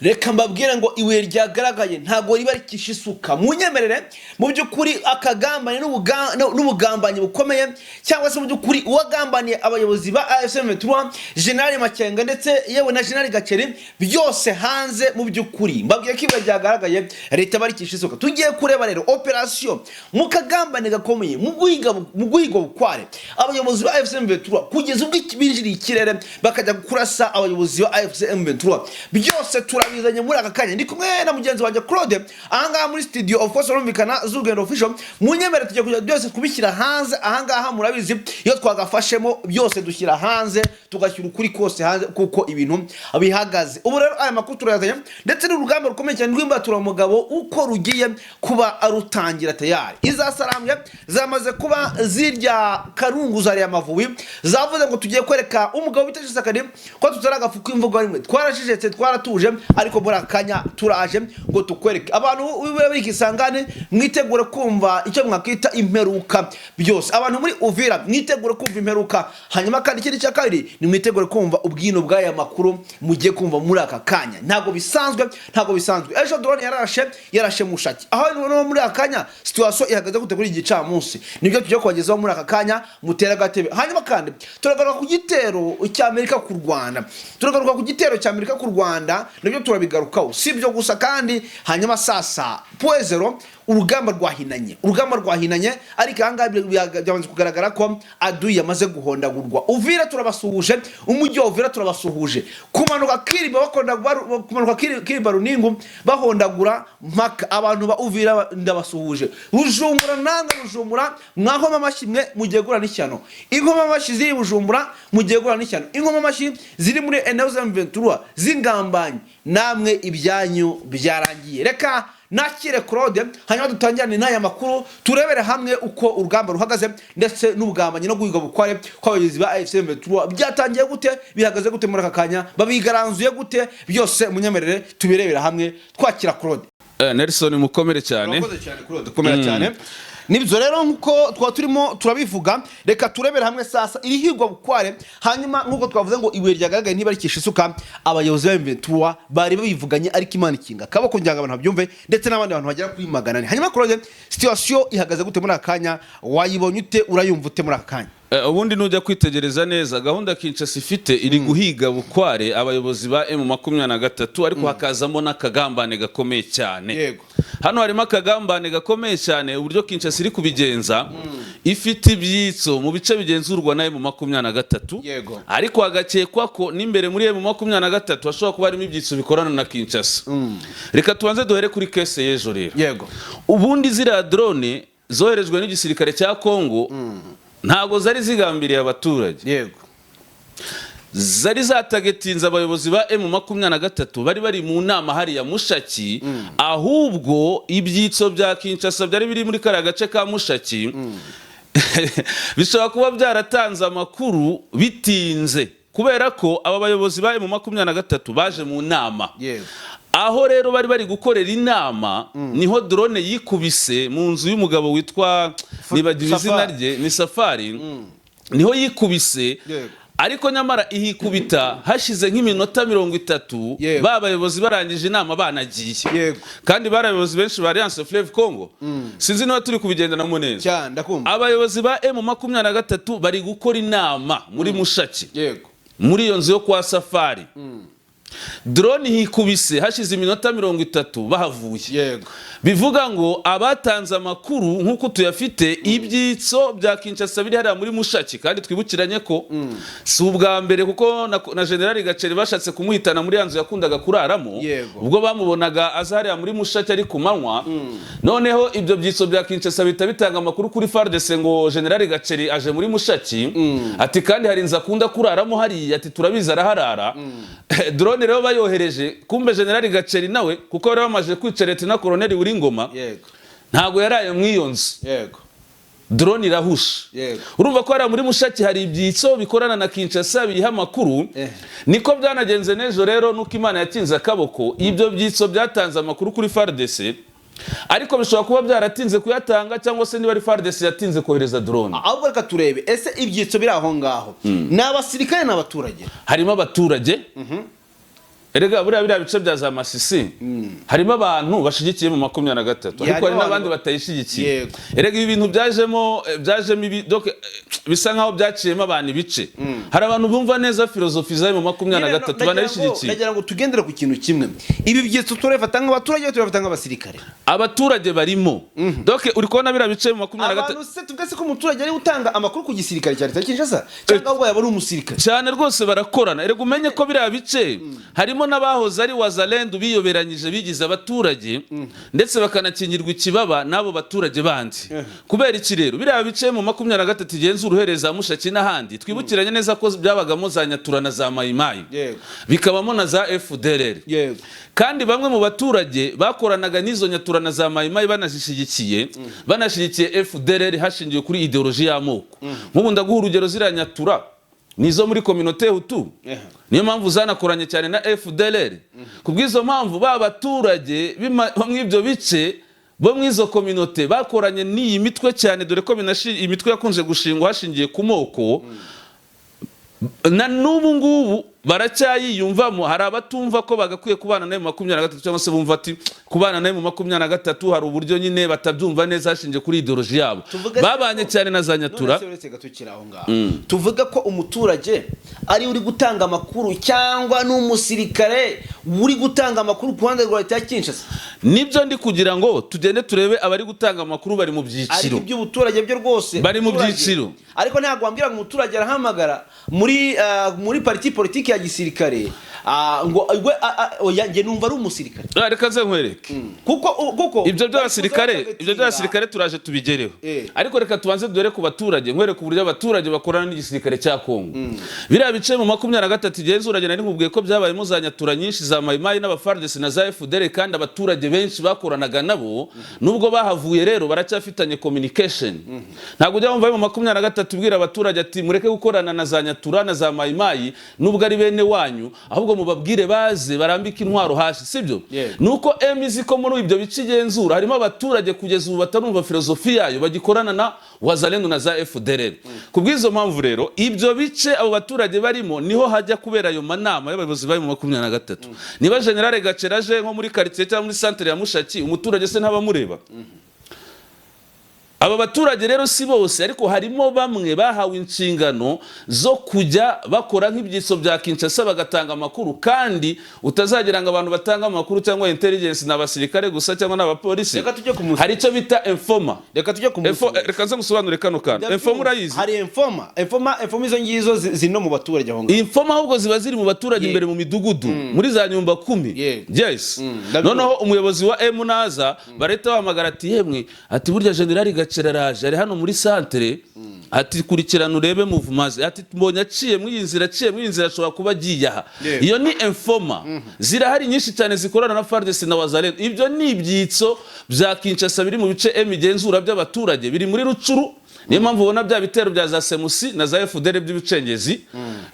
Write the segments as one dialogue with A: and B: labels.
A: reka mbabwire ngo ibuye ryagaragaye ntago riba rikisha isuka. Munyemerere mu by'ukuri akagambanye n'ubugambanyi bukomeye, cyangwa se mu by'ukuri uwagambaniye abayobozi ba AFC M23, General Makenga ndetse yewe na General Gakeri, byose hanze mu by'ukuri. Mbabwiye ko ibuye ryagaragaye leta barikisha isuka. Tugiye kureba rero operation mu kagambane gakomeye mu guhiga bukware abayobozi ba AFC M23 kugeza ubwo binjiriye ikirere bakajya kurasa abayobozi ba AFC M23. Byose turabizanye muri aka kanya. Ndi kumwe na mugenzi wanjye Claude ahangaha muri studio of course rumvikana z'Urugendo Official. Munyemere tujye kujya byose kubishyira hanze ahangaha, murabizi iyo twagafashemo byose dushyira hanze, tugashyira ukuri kose hanze kuko ibintu bihagaze. Ubu rero aya makuru turayazanye ndetse n'urugamba rukomeye cyane rw'imbatura mugabo uko rugiye kuba arutangira tayari. Izasarambye zamaze kuba zirya karunguza ya Amavubi, zavuze ngo tugiye kwereka umugabo biteje sakadi ko tutaragafuka imvugo rimwe. Twarashijetse twaratuje, ariko muri akanya turaje ngo tukwereke abantu b'ikisangane mwitegure kumva icyo mwakita imperuka. Byose abantu muri Uvira mwitegure kumva imperuka. Hanyuma kandi ikindi cya kabiri ni mwitegure kumva ubwino bw'aya makuru mugiye kumva muri aka kanya. Ntago bisanzwe. Ejo drone yarashe Mushaki. Aho no muri akanya situation ihagaze gute kuri igicamunsi, nibyo tujye kubagezaho muri aka kanya mutera gatebe. Hanyuma kandi turagaruka ku gitero cy'Amerika ku Rwanda, nibyo turabigarukaho. Sibyo gusa kandi hanyuma sasa Poezero urugamba rwahinanye ariko ahangaha byabanze kugaragara ko Adu yamaze guhondagurwa. Uvira turabasuhuje, umujyi wa Uvira turabasuhuje. Kumanuka Kiriba Runingu bahondagura mpaka abantu ba Uvira ndabasuhuje. Bujumbura mwahoma amashimwe mugegura n'ishyano. Ingoma amashi ziri Bujumbura mugegura n'ishyano. Ingoma amashi ziri muri M23 zingambanye, namwe ibyanyu byarangiye. Reka nakire Claude hanyuma dutangirane n'aya makuru, turebere hamwe uko urugamba ruhagaze ndetse n'ubugambanyi no guhiga bukware kw'abayobozi ba AFC M23 byatangiye gute, bihagaze gute muri aka kanya, babigaranzuye gute, byose munyemerere tubirebera hamwe. Twakira Claude.
B: Nelson mukomere cyane.
A: Dukomera cyane. Nibyo rero nkuko turimo turabivuga, reka turebere hamwe sasa irihigwa bukware. Hanyuma nkuko twavuze ngo ibuye ryagaragaye niba rikisha isuka, abayobozi ba M23 bari babivuganye ariko Imana ikinga kabako njyaga abantu babyumve ndetse n'abandi bantu bagera kuri 100. Hanyuma Claude, situation ihagaze gute muri akanya, wayibonye ute, urayumva ute muri akanya?
B: Ubundi nujya kwitegereza neza gahunda Kinshasa ifite iri guhiga bukware abayobozi ba M23, ariko hakazamo n'akagambane gakomeye cyane.
A: Yego.
B: Hano harimo akagambane gakomeye cyane uburyo Kinshasa iri kubigenza. Ifite ibyitso mu bice bigenzurwa na M23.
A: Yego.
B: Ariko hagakekwa ko n'imbere muri M23 hashobora kuba harimo ibyitso bikorana na Kinshasa. Reka tubanze duhere kuri case y'ejo rero.
A: Yego.
B: Ubundi zira drone zoherejwe n'igisirikare cya Kongo ntago zari zigambiriye abaturage.
A: Yego.
B: Zari zatagetinze abayobozi ba M23 bari mu nama hari ya Mushaki, ahubwo ibyitso bya Kinshasa byari biri muri kara gace ka Mushaki. Bishobora kuba byaratanze amakuru bitinze kubera ko aba bayobozi ba M23 baje mu nama.
A: Yego.
B: Aho rero bari gukorera inama niho drone yikubise mu nzu y'umugabo witwa nibagize izina rye ni Safari. Niho yikubise. Ariko nyamara ihikubita hashize nk'iminota 30 babayobozi barangije inama banagiye. Kandi barayobozi benshi ba Alliance Fleuve Congo. Sinzi niba turi kubigendana mu neza.
A: Cyane ndakumva.
B: Abayobozi ba M23 bari gukora inama muri Mushaki.
A: Yego.
B: Muri iyo nzu yo kwa Safari. Drone hikubise hashize iminota 30 bahavuye.
A: Yego.
B: Bivuga ngo abatanze amakuru nkuko tuyafite ibyitso bya Kinshasa biri hari muri Mushaki, kandi twibukiranye ko si ubwa mbere kuko na General Gakeri bashatse kumuhitana muri yanzu yakundaga kuraramo. Ubwo bamubonaga azahari muri Mushaki ari kumanywa. Noneho ibyo byitso bya Kinshasa bitanga amakuru kuri FARDC ngo General Gakeri aje muri Mushaki, ati kandi hari inza kunda kuraramo hari, ati turabiza araharara. Drone rero bayohereje, kumbe General Gakeri nawe kuko bari bamaje kwicereta na Colonel Ngoma.
A: Yego.
B: Ntago yaraye mwiyonze.
A: Yego.
B: Drone irahusha.
A: Yego.
B: Urumva ko ari muri Mushaki hari ibyitso bikorana na Kinshasa biha makuru. Niko byanagenze nejo rero nuko Imana yatinze akaboko, ibyo byitso byatanze amakuru kuri FARDC. Ariko bishobora kuba byaratinze kuyatanga cyangwa se niba ari FARDC yatinze kohereza drone.
A: Ahubwo reka turebe ese ibyitso biri aho ngaho n'abasirikare n'abaturage.
B: Harimo abaturage. erega buriya bice bya za Masisi harimo abantu bashigikiye mu 23 ariko hari n'abandi batayishigikiye. Erega ibi bintu byajemo bisa nkaho byaciyemo abantu ibice. Hari abantu bumva neza filozofi zayo mu 23 banayishigikiye.
A: Nagira ngo tugendere ku kintu kimwe. Ibi byitso turafata nk'abaturage turafata nk'abasirikare.
B: Abaturage barimo. Donc uri kubona biriya bice mu 23.
A: Abantu se tugase ko umuturage ari utanga amakuru ku gisirikare cya leta Kinshasa cyangwa ubwo yaba ari umusirikare.
B: Cyane rwose barakorana. Erega umenye ko biriya bice harimo n'abahoze ari Wazalendo biyoberanyije bigize abaturage ndetse bakanakingirwa ikibaba nabo baturage bandi. Kubera iki rero biriya bice mu 23 igenzura uhereza Mushaki n'ahandi twibukiranye neza ko byabagamo za Nyatura na za Mayimayi bikabamo na za FDLR. Kandi bamwe mu baturage bakoranaga n'izo Nyatura na za Mayimayi banashigikiye FDLR hashingiye kuri ideology y'amoko. Nk'ubu ndaguha urugero zira Nyatura nizo muri communauté Hutu. Niyo mpamvu zanakoranye cyane na FDLR. Kubwizo mpamvu ba baturage bamwe ibyo bice bo mwizo communauté bakoranye n'iyi mitwe cyane dore ko imitwe yakunze gushingwa hashingiye ku moko. Na n'ubu ngubu baracyayiyumvamo. Hari abatumva ko bagakwiye kubana nayo mu 23 cyangwa se bumva ati kubana nayo mu 23 hari uburyo nyine batabyumva neza hashingiye kuri ideology yabo. Babanye cyane na za Nyatura.
A: Tuvuga ko umuturage ari uri gutanga amakuru cyangwa n'umusirikare uri gutanga amakuru ku ruhande rwa leta Kinshasa.
B: Nibyo ndi kugira ngo tugende turebe abari gutanga amakuru bari mu byiciro.
A: Ari iby'ubuturage byo rwose
B: bari mu byiciro.
A: Ariko ntabwo wambwira ngo umuturage arahamagara muri parti politique ya gisirikare ngo nge numva ari umusirikare.
B: Reka nze nkwereke
A: kuko
B: ibyo by'abasirikare turaje tubigereho. Ariko reka tubanze dore ku baturage nkwereke uburyo abaturage bakorana n'igisirikare cya Kongo. Biriya bice mu 23 igenzura nari nkubwiye ko byabayemo za Nyatura nyinshi za Mayimayi n'abaFARDC na za FDLR kandi abaturage benshi bakoranaga nabo nubwo bahavuye rero baracyafitanye communication. Ntabwo ujya wumva mu 23 ubwira abaturage ati mureke gukorana na za Nyatura na za Mayimayi nubwo ari bene wanyu ahubwo mubabwire baze barambika intwaro hasi sibyo. Nuko emizi ko muri ibyo bice igenzura harimo abaturage kugeza ubu batarumva filozofi yayo bagikorana na Wazalendo na za FDLR. Kubwizo mpamvu rero ibyo bice abo baturage barimo niho hajya kubera ayo manama y'abayobozi bari mu 23. Niba General Gaceraje nko muri quartier cyangwa muri centre ya Mushaki umuturage se ntabamureba. Aba baturage rero si bose ariko harimo bamwe bahawe inshingano zo kujya bakora nk'ibyitso bya Kinshasa bagatanga amakuru kandi utazagira ngo abantu batanga amakuru cyangwa intelligence n'abasirikare gusa cyangwa n'abapolisi. Hari icyo bita informa. Reka nze gusobanure kano kandi. Informa urayizi?
A: Hari informa izo ngizo zino mu baturage aho ngaho.
B: Informa ahubwo ziba ziri mu baturage imbere mu midugudu muri za nyumba 10. Yes. Noneho umuyobozi wa M naza bareta bahamagara ati yemwe ati burya General Ceraraje ari hano muri centre ati kurikirana urebe movement ati mbonye aciye mu inzira ashobora kuba giye aha. Iyo ni informa. Zirahari nyinshi cyane zikorana na FARDC na Wazalendo. Ibyo ni ibyitso bya Kinshasa biri mu bice emigenzura by'abaturage biri muri Rucuru. Niyo mpamvu ubona bya bitero bya za Semusi na za FDLR by'ibicengezi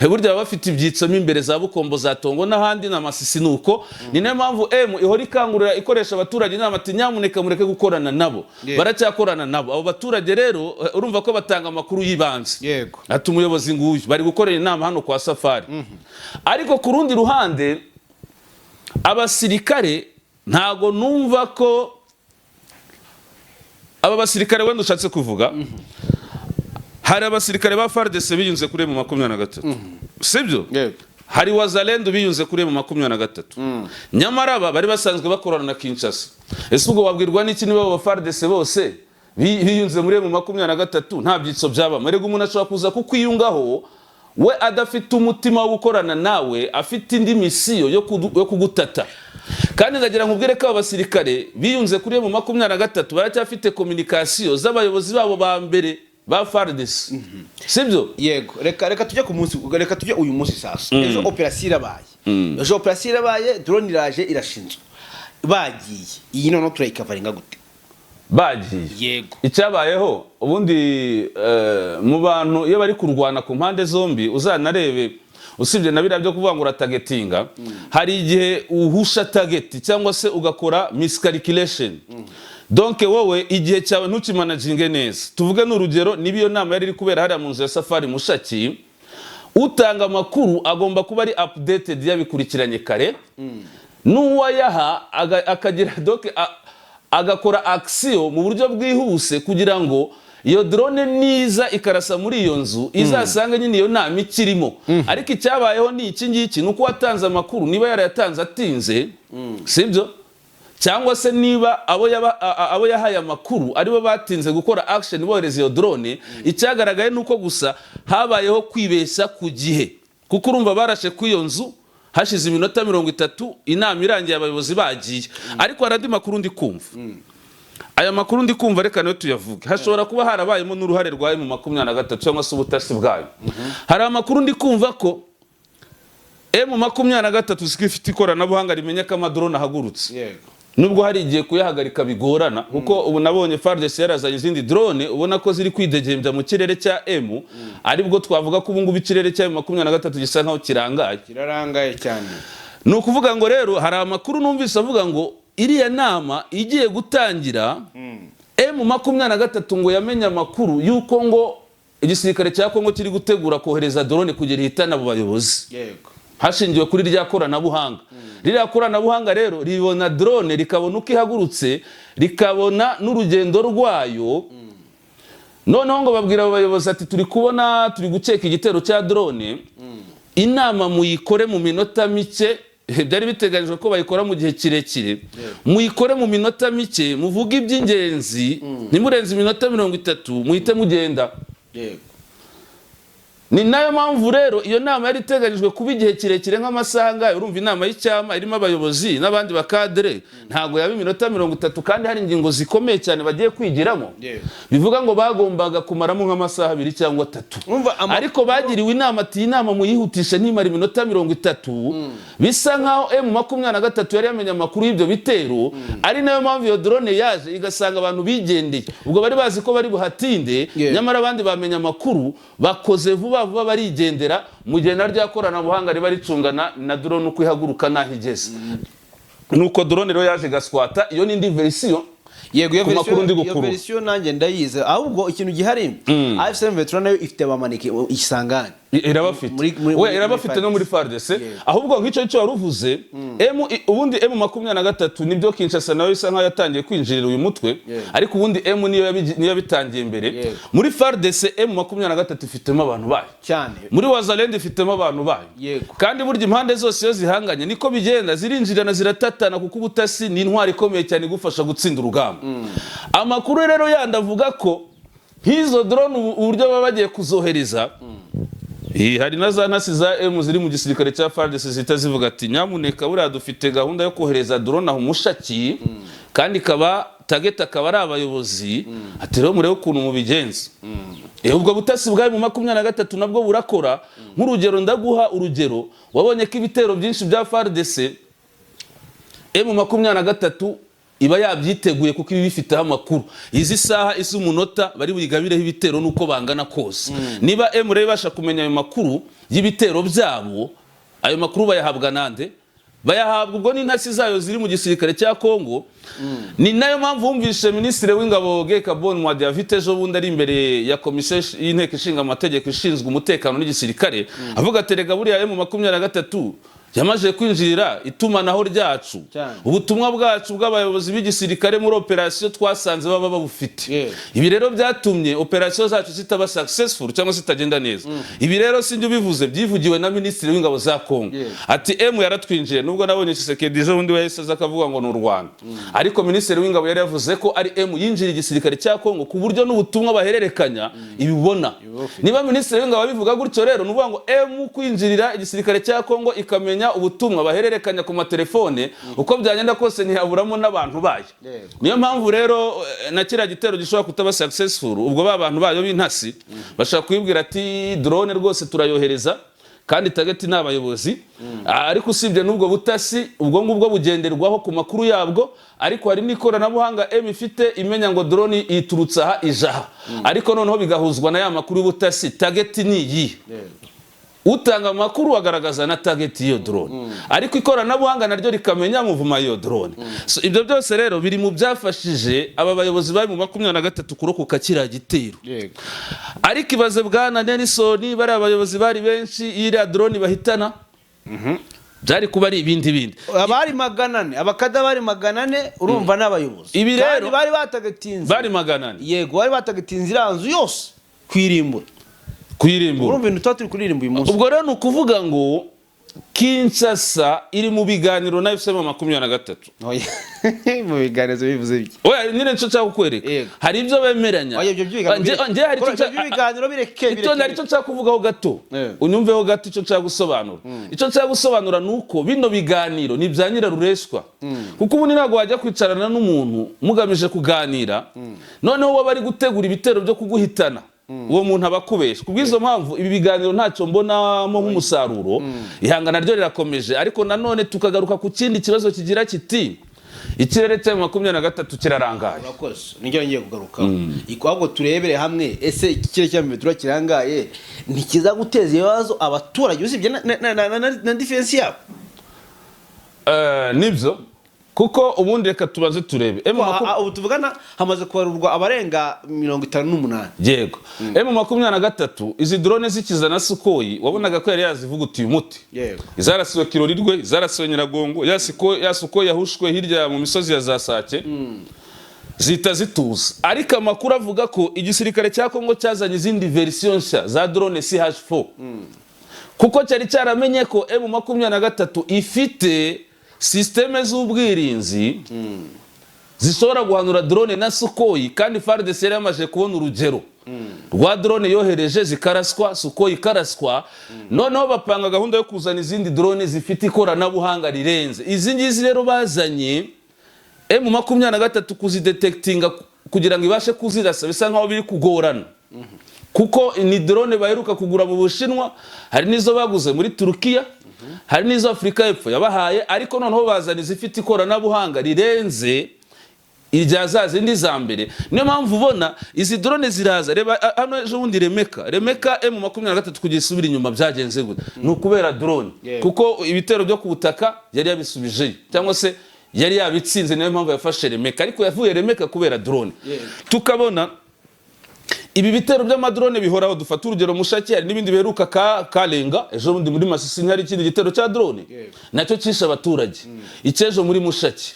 B: burya baba bafite ibyitso imbere za Bukombo za Tongo n'ahandi na Masisi nuko. Ni nayo mpamvu ihora ikangurira ikoresha abaturage inama ati nyamuneka mureke gukorana nabo. Baracyakorana nabo. Abo baturage rero urumva ko batanga amakuru yibanze. Ati umuyobozi nguyu bari gukorera inama hano kwa Safari. Ariko ku rundi ruhande abasirikare ntago numva ko aba basirikare wenda ushatse kuvuga hari abasirikare ba FARDC biyunze kuri mu 23 sibyo. Hari Wazalendo biyunze kuri mu 23 nyamara aba bari basanzwe bakorana na Kinshasa. Ese ubwo wabwirwa n'iki niba aba FARDC bose biyunze muri mu 23 nta byitso byaba merego umuntu ashobora kuza kukwiyungaho we adafite umutima wo gukorana nawe afite indi misiyo yo kugutata. Kandi ndagira nkubwire ko abasirikare biyunze kuri mu 23 baracyafite communication z'abayobozi babo ba mbere ba FARDC. Sibyo?
A: Yego. Reka tujye ku munsi reka tujye uyu munsi sasa. Ejo operation irabaye. Drone iraje irashinzwe. Bagiye. Iyi none turayikavaringa gute?
B: Bagiye.
A: Yego.
B: Icyabayeho ubundi mu bantu iyo bari kurwana ku mpande zombi uzanarebe usibye na biriya byo kuvuga ngo uratagetinga hari igihe uhusha target cyangwa se ugakora miscalculation. Donc wowe igihe cyawe ntukimanaginge neza. Tuvuge n'urugero nibiyo nama yari iri kubera hari mu nzu ya Safari Mushaki utanga amakuru agomba kuba ari updated yabikurikiranye kare, n'uwayaha akagira agakora action mu buryo bwihuse kugira ngo iyo drone niza ikarasa muri iyo nzu izasanga nyine iyo nama ikirimo. Ariko icyabayeho ni iki ngiki, nuko watanze amakuru niba yarayatanze atinze, sibyo, cyangwa se niba abo yahaye amakuru aribo batinze gukora action bohereza iyo drone, icyagaragaye nuko gusa habayeho kwibeshya ku gihe, kuko urumva barashe ku iyo nzu hashize iminota 30 inama irangiye abayobozi bagiye. Ariko harandi makuru ndi kumva, aya makuru ndi kumva reka nayo tuyavuge. Hashobora kuba harabayemo n'uruhare rwaye mu 23 cyangwa se ubutasi bwayo. Hari amakuru ndi kumva ko M23 zikifite ikoranabuhanga rimenya ko amadrone ahagurutse.
A: Yego.
B: Nubwo hari igiye kuyahagarika bigorana, kuko ubu nabonye FARDC yarazanye izindi drone ubona ko ziri kwidegembya mu kirere cya M, aribwo twavuga ko ubu ngubu ikirere cya M23 gisa nkaho kirangaye.
A: Kirarangaye cyane.
B: Ni ukuvuga ngo rero hari amakuru numvise avuga ngo iriya nama igiye gutangira, M23 ngo yamenye amakuru yuko ngo igisirikare cya Kongo kiri gutegura kohereza drone kugera ihitana abo bayobozi.
A: Yego.
B: Hashingiwe kuri rya koranabuhanga. Ririya koranabuhanga rero ribona drone rikabona uko ihagurutse, rikabona n'urugendo rwayo. Noneho ngo babwira abo bayobozi ati turi gukeka igitero cya drone, inama muyikore mu minota mike. Byari biteganijwe ko bayikora mu gihe kirekire, muyikore mu minota mike, muvuga iby'ingenzi, ntimurenze iminota 30 muhite mugenda.
A: Yego.
B: Ni nayo mpamvu rero iyo nama yari iteganijwe kuba igihe kirekire nk'amasaha ngayo. Urumva inama y'icyama irimo abayobozi n'abandi bakadere, ntago yaba iminota 30 kandi hari ingingo zikomeye cyane bagiye kwigiramo. Bivuga ngo bagombaga kumaramo nk'amasaha 2 cyangwa 3. Ariko bagiriwe inama ati inama muyihutisha nimara iminota 30. Bisa nkaho M23 yari yamenye amakuru y'ibyo bitero, ari nayo mpamvu iyo drone yaje igasanga abantu bigendeye. Ubwo bari bazi ko bari buhatinde, nyamara abandi bamenya amakuru bakoze vuba barigendera mu gihe naryo koranabuhanga riba ricungana na drone uko ihaguruka naho igeze. Nuko drone rero yaje gaswata. Iyo ni indi version.
A: Yego, iyo version nanjye ndayize. Ahubwo ikintu gihari, AFC/M23 nayo ifite bamanike isangane.
B: Irabafite. We irabafite no muri FARDC. Ahubwo nk'icyo cyo waruvuze, ubundi M23 nibyo Kinshasa nayo isa nkaho yatangiye kwinjirira uyu mutwe, ariko ubundi M niyo yabitangiye imbere. Muri FARDC M23 ifitemo abantu bayo
A: cyane. Muri
B: Wazalendo ifitemo abantu bayo. Kandi burya impande zose yo zihanganye niko bigenda, zirinjirana ziratatana, kuko ubutasi ni intwari ikomeye cyane gufasha gutsinda urugamba. Amakuru rero yandavuga ko hizo drone uburyo baba bagiye kuzohereza, hari na za ntasi za M ziri mu gisirikare cya FARDC zita zivuga ati nyamuneka buriya dufite gahunda yo kohereza drone aho Mushaki, kandi kaba target akaba ari abayobozi, ati rero murebe ukuntu mubigenza. Ubwo butasi bwawe mu 23 nabwo burakora. Nk'urugero ndaguha urugero, wabonye ko ibitero byinshi bya FARDC M23 iba yabyiteguye kuko ibi bifite amakuru. Izi saha isi umunota bari buyigabireho ibitero nuko bangana kose. Niba M rebasha kumenya ayo makuru y'ibitero byabo, ayo makuru bayahabwa nande? Bayahabwa ubwo n'intasi zayo ziri mu gisirikare cya Kongo. Ni nayo mpamvu wumvishe Minisitiri w'Ingabo Gekabon Mwadi afite ejo bundi ari imbere ya komisiyo y'inteko ishinga amategeko ishinzwe umutekano n'igisirikare, avuga ati rega buriya M23 yamaje kwinjirira itumanaho ryacu, ubutumwa bwacu bw'abayobozi b'igisirikare muri operation twasanze baba babufite. Ibi rero byatumye operation zacu zitaba successful cyangwa zitagenda neza. Ibi rero sinjye bivuze, byivugiwe na Minisitiri w'Ingabo za Kongo. Ati M yaratwinjiye, nubwo nabonye Tshisekedi ejo bundi wahise akavuga ngo ni u Rwanda. Ariko Minisitiri w'Ingabo yari yavuze ko ari M yinjira igisirikare cya Kongo ku buryo n'ubutumwa bahererekanya ibibona. Niba Minisitiri w'Ingabo abivuga gutyo rero nuvuga ngo M kwinjirira igisirikare cya Kongo ikamenya ubutumwa bahererekanya ku matelefone, uko byagenda kose ntihaburamo n'abantu bayo. Niyo mpamvu rero na kiriya gitero gishobora kutaba successful, ubwo abantu bayo b'intasi bashaka kwibwira ati drone rwose turayohereza kandi target n'abayobozi. Ariko usibye n'ubwo butasi, ubwo ngubwo bugenderwaho ku makuru yabwo, ariko hari n'ikoranabuhanga M ifite imenya ngo drone iturutse aha ijaha, ariko noneho bigahuzwa na ya makuru y'ubutasi target ni iyi. utanga amakuru agaragaza na target y'iyo drone ariko ikoranabuhanga naryo rikamenya muvuma y'iyo drone. So ibyo byose rero biri mu byafashije aba bayobozi bari mu 23 kurokoka kiriya gitero. Ariko ibaze bwana Nelson bari abayobozi bari benshi iriya drone bahitana byari kuba ari ibindi
A: abari 400 abakada bari 400 urumva n'abayobozi
B: ibi rero
A: bari batagatinze
B: bari 400
A: yego bari batagatinze iranzu yose kwirimbura urumva ibintu tutari kuririmba uyu munsi.
B: Ubwo rero nukuvuga ngo Kinshasa iri mu biganiro na FCM 23.
A: Mu biganiro bivuze biki?
B: Oya nyine nco cyako kwereka hari ibyo bemeranya.
A: Oya ibyo by'ibiganiro
B: nje hari cyo
A: biganiro bireke
B: ito nari cyo cyakuvugaho gato unyumveho gato cyo cyagusobanura icyo cyagusobanura nuko bino biganiro ni bya nyirarureshwa kuko ubu ntago wajya kwicarana n'umuntu mugamije kuganira noneho waba ari gutegura ibitero byo kuguhitana uwo muntu abakubesha kubwizo mpamvu ibi biganiro ntacyo mbonamo nk'umusaruro ihangana ryo rirakomeje. Ariko nanone tukagaruka ku kindi kibazo kigira kiti ikirere cya 23 kirarangaye.
A: Urakoze nijyo ngiye kugaruka ahubwo turebere hamwe ese ikirere cya 23 kirangaye ntikiza guteza ibibazo abaturage usibye na defense yabo
B: nibyo kuko ubundi reka tubaze turebe
A: ubu tuvugana hamaze kubarurwa abarenga 58.
B: Yego M23 izi drone zikiza na Sukhoi wabonaga ko yari yazivugutiye umuti.
A: Yego
B: izarasiwe Kirorirwe izarasiwe Nyiragongo ya Sukhoi yahushwe hirya mu misozi ya za Sake zita zituza. Ariko amakuru avuga ko igisirikare cya Kongo cyazanye izindi version nshya za drone CH4 kuko cyari cyaramenye ko M23 ifite systeme z'ubwirinzi zishobora guhanura drone na Sukhoi kandi FARDC yari yamaje kubona urugero rwa drone yohereje zikaraswa Sukhoi karaswa noneho bapanga gahunda yo kuzana izindi drone zifite ikoranabuhanga rirenze. Izi ngizi rero bazanye M23 kuzidetectinga kugira ngo ibashe kuzirasa bisa nkaho biri kugorana kuko ni drone baheruka kugura mu Bushinwa hari nizo baguze muri Turkiya hari nizo Afrika y'Epfo yabahaye ariko noneho bazana izifite ikoranabuhanga rirenze irya zazindi za mbere. Niyo mpamvu ubona izi drone ziraza reba hano ejo bundi Remeka M23 kugisubira inyuma byagenze gute nukubera drone kuko ibitero byo ku butaka yari yabisubije cyangwa se yari yabitsinze. Niyo mpamvu yafashe Remeka ariko yavuye Remeka kubera drone. Tukabona ibi bitero by'amadrone bihoraho dufata urugero Mushaki hari n'ibindi beruka Kalenga ejo bundi muri Masisi hari ikindi gitero cya drone nacyo cisha abaturage icyejo muri Mushaki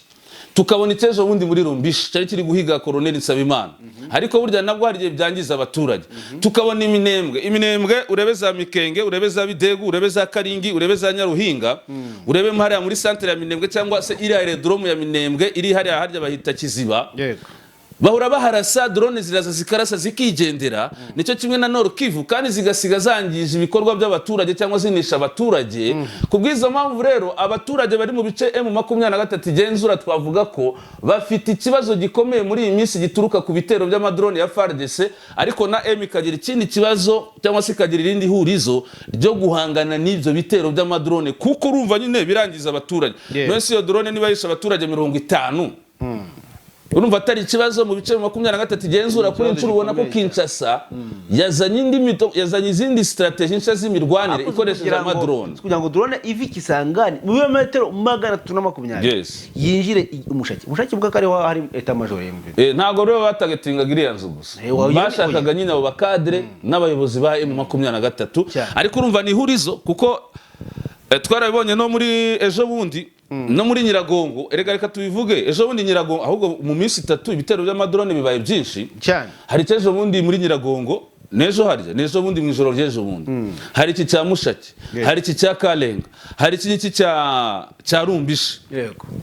B: tukabona icyejo bundi muri Rumbishi cyari kiri guhiga Colonel Nsabimana ariko burya nabwo hari igihe byangiza abaturage. Tukabona iminembwe urebe za Mikenge urebe za Bidegu urebe za Karingi urebe za Nyaruhinga urebe hariya muri centre ya Minembwe cyangwa se iri aerodrome ya Minembwe iri hariya harya bahita Kiziba bahura baharasa drone ziraza zikarasa zikigendera nicyo kimwe na Nord Kivu kandi zigasiga zangije ibikorwa by'abaturage cyangwa zinisha abaturage. Kubwizo mpamvu rero abaturage bari mu bice M23 igenzura twavuga ko bafite ikibazo gikomeye muri iyi minsi gituruka ku bitero by'amadrone ya FARDC ariko na M ikagira ikindi kibazo cyangwa se ikagira irindi hurizo ryo guhangana n'ibyo bitero by'amadrone kuko urumva nyine birangiza abaturage. Mwese iyo drone niba yisha abaturage 50 urumva atari ikibazo mu bice 23 igenzura kuri incuro ubona ko Kinshasa yazanye izindi strategy nshya z'imirwanire ikoresheje amadrone
A: kugira ngo drone ivi Kisangani mu birometero 320 yinjire Mushaki bwa kare hari eta major y'MV
B: ntago rero batagetingaga iriya nzu gusa bashakaga nyine abo bakadre n'abayobozi ba M23 ariko urumva ni hurizo kuko twarabibonye no muri ejo bundi no muri Nyiragongo reka tubivuge ejo bundi Nyiragongo ahubwo mu minsi 3 ibitero by'amadrone bibaye byinshi cyane. Hari cyejo bundi muri Nyiragongo nejo bundi mu ijoro ry'ejo bundi hari iki cya Mushaki hari iki cya Kalenga hari iki cya Rumbishi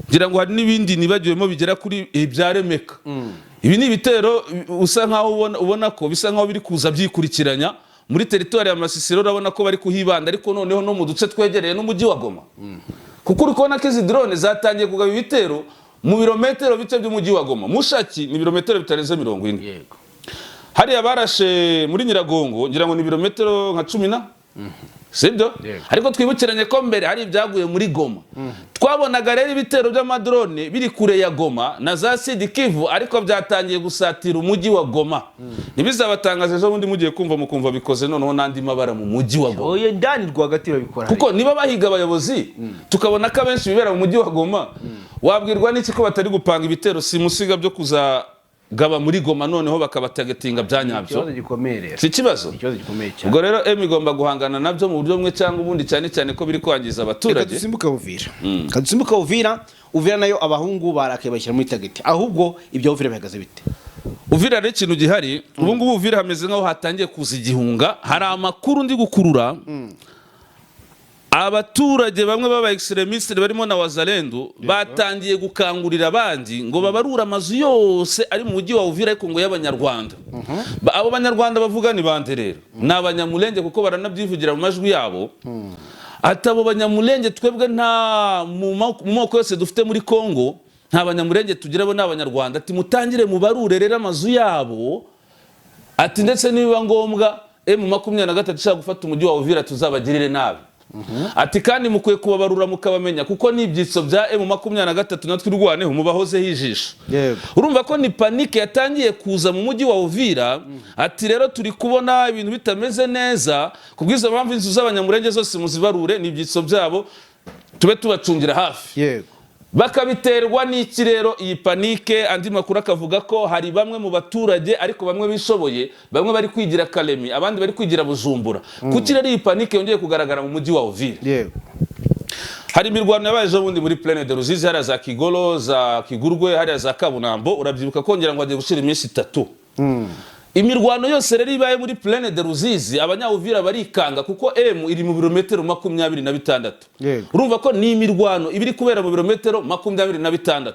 B: ngira ngo hari n'ibindi nibagiwemo bigera kuri ibya Remeka. Ibi ni ibitero usa nkaho ubona ko bisa nkaho biri kuza byikurikiranya muri territoire ya Masisi urabona ko bari kuhibanda ariko noneho no mu duce twegereye n'umujyi wa Goma kuko uri kubona ko izi drone zatangiye kugaba ibitero mu birometero bice by'umujyi wa Goma. Mushaki ni birometero bitarenze 40 hariya barashe muri Nyiragongo ngira ngo ni birometero nka 10 sibyo ariko twibukiranye ko mbere hari ibyaguye muri Goma twabonaga rero ibitero by'amadrone biri kure ya Goma na za Sud Kivu ariko byatangiye gusatira umujyi wa Goma ntibizabatangaje ejo bundi mugiye kumva mukumva bikoze noneho nandi mabara mu mujyi wa Goma
A: oye ndani rwagati babikora
B: kuko niba bahiga abayobozi tukabona ko abenshi bibera mu mujyi wa Goma wabwirwa n'iki ko batari gupanga ibitero simusiga byo kuzagaba muri Goma noneho bakabatagatinga byanyabyo si kibazo ubwo rero igomba guhangana nabyo mu buryo bumwe cyangwa ubundi cyane cyane ko biri kwangiza abaturage
A: kadusimbuka Uvira nayo abahungu barakaye bashyira muri tageti ahubwo ibyo Uvira bihagaze bite
B: Uvira ari ikintu gihari ubu ngubu Uvira hameze nkaho hatangiye kuza igihunga hari amakuru ndi gukurura abaturage bamwe baba extremiste barimo na wazalendo batangiye gukangurira abandi ngo babarura amazu yose ari mu mujyi wa Uvira ariko ngo y'abanyarwanda abo banyarwanda bavuga ni bande rero n'abanyamulenge kuko baranabyivugira mu majwi yabo atabo banyamulenge twebwe nta mu moko yose dufite muri Kongo nta banyamulenge tugira bo n'abanyarwanda ati mutangire mu barure rero amazu yabo ati ndetse niba ngombwa M23 ishaka gufata umujyi wa Uvira tuzabagirire nabi ati kandi mukwiye kubabarura mukabamenya kuko n'ibyitso bya M23 natwe rwaneho mubahoze hijisho urumva ko ni panike yatangiye kuza mu mujyi wa Uvira ati rero turi kubona ibintu bitameze neza kubwiza mpamvu inzu z'abanyamurenge zose muzibarure n'ibyitso byabo tube tubacungira hafi bakabiterwa n'iki rero iyi panike andi makuru akavuga ko hari bamwe mu baturage ariko bamwe bishoboye bamwe bari kwigira Kalemi abandi bari kwigira Bujumbura kuki rero iyi panike yongeye kugaragara mu mujyi wa Uvira hari imirwano yabaye ejo bundi muri Plaine de Ruzizi hari za Kigolo za Kigurwe hari za Kabunambo urabyibuka kongera ngo agiye gushira iminsi 3 imirwano yose rero ibaye muri Plaine de Ruzizi abanya-Uvira barikanga kuko iri mu birometero 26 urumva ko ni imirwano ibiri kubera mu birometero 26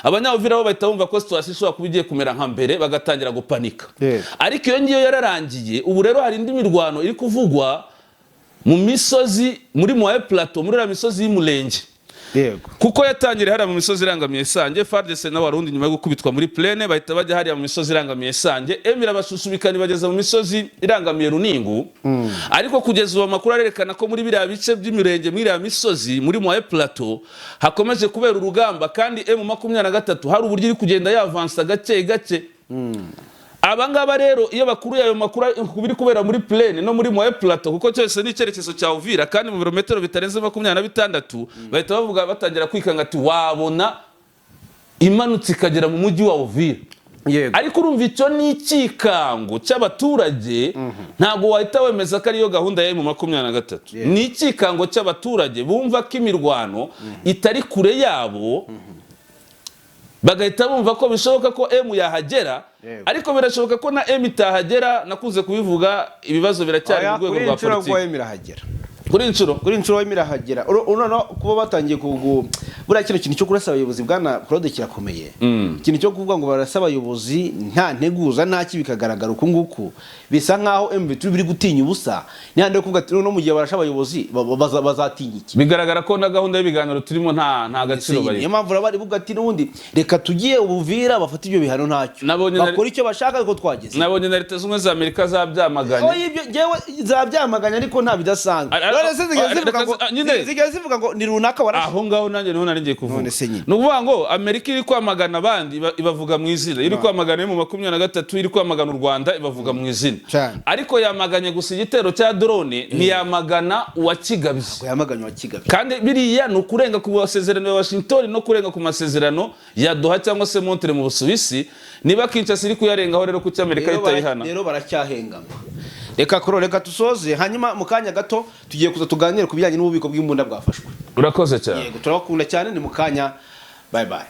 B: abanya-Uvira bo bahita bumva ko situation ishobora kuba igiye kumera nka mbere bagatangira gupanika ariko iyo ngiyo yararangiye ubu rero hari indi mirwano iri kuvugwa mu misozi muri Moye Plateau muri la misozi y'Umulenge kuko yatangire hari mu misozi irangamiye Sange FARDC na Warundi nyuma yo gukubitwa muri Plaine bahita bajya hari mu misozi irangamiye Sange emira basusurikana bageza mu misozi irangamiye Runingu ariko kugeza uwo makuru arerekana ko muri biriya bice by'imirenge muri ya misozi muri Moye Plateau hakomeje kubera urugamba kandi M23 hari uburyo iri kugenda yavansa gake abangaba rero iyo bakuru yayo makuru kubiri kubera muri Plaine no muri Moye Plateau kuko cyose ni cyerekezo cya Uvira kandi mu birometero bitarenze 26 bahita bavuga batangira kwikanga ati wabona imanutse ikagera mu mujyi wa Uvira ariko urumva icyo ni ikikango cy'abaturage ntago wahita wemeza ko ariyo gahunda ya M23 ni ikikango cy'abaturage bumva ko imirwano itari kure yabo bagahita bumva ko bishoboka ko M yahagera ariko birashoboka ko na M itahagera nakuze kubivuga ibibazo biracyari mu rwego rwa politiki kuri inshuro imirahagera unono kuba batangiye buriya kintu cyo kurasa abayobozi bwana Claude kirakomeye ikintu cyo kuvuga ngo barasa abayobozi nta nteguza nta kibikagaragara uko nguku bisa nkaho M23 biri gutinya ubusa nihande kuvuga ati no mu gihe barasha abayobozi bazatinya iki bigaragara ko na gahunda y'ibiganiro turimo nta gaciro bari
A: niyo mpamvu bari buvuga ati n'ubundi reka tugiye Uvira bafata ibyo bihano ntacyo bakora icyo bashaka ko twageze
B: nabonye na Leta z'Ubumwe za Amerika zabyamaganye
A: jewe zabyamaganye ariko nta bidasanzwe zigaye zivuga ngo ni runaka warashe
B: aho ngaho nanjye niho ngiye kuvuga nuvuga ngo Amerika iri kwamagana abandi ibavuga mu izina iri kwamagana mu 23 iri kwamagana u Rwanda ibavuga mu izina ariko yamaganye gusa igitero cya drone ntiyamagana uwakigabye kandi biriya ni ukurenga ku masezerano ya Washington no kurenga ku masezerano ya Doha cyangwa se Montreal mu Busuwisi niba Kinshasa iri kuyarengaho rero ku cy'Amerika itayihana
A: rero baracyahengama reka tusoze hanyuma mu kanya gato tugiye kuza tuganire ku bijyanye n'ububiko bw'imbunda bwafashwe
B: urakoze cyane
A: yego turabakunda cyane ni mu kanya bye bye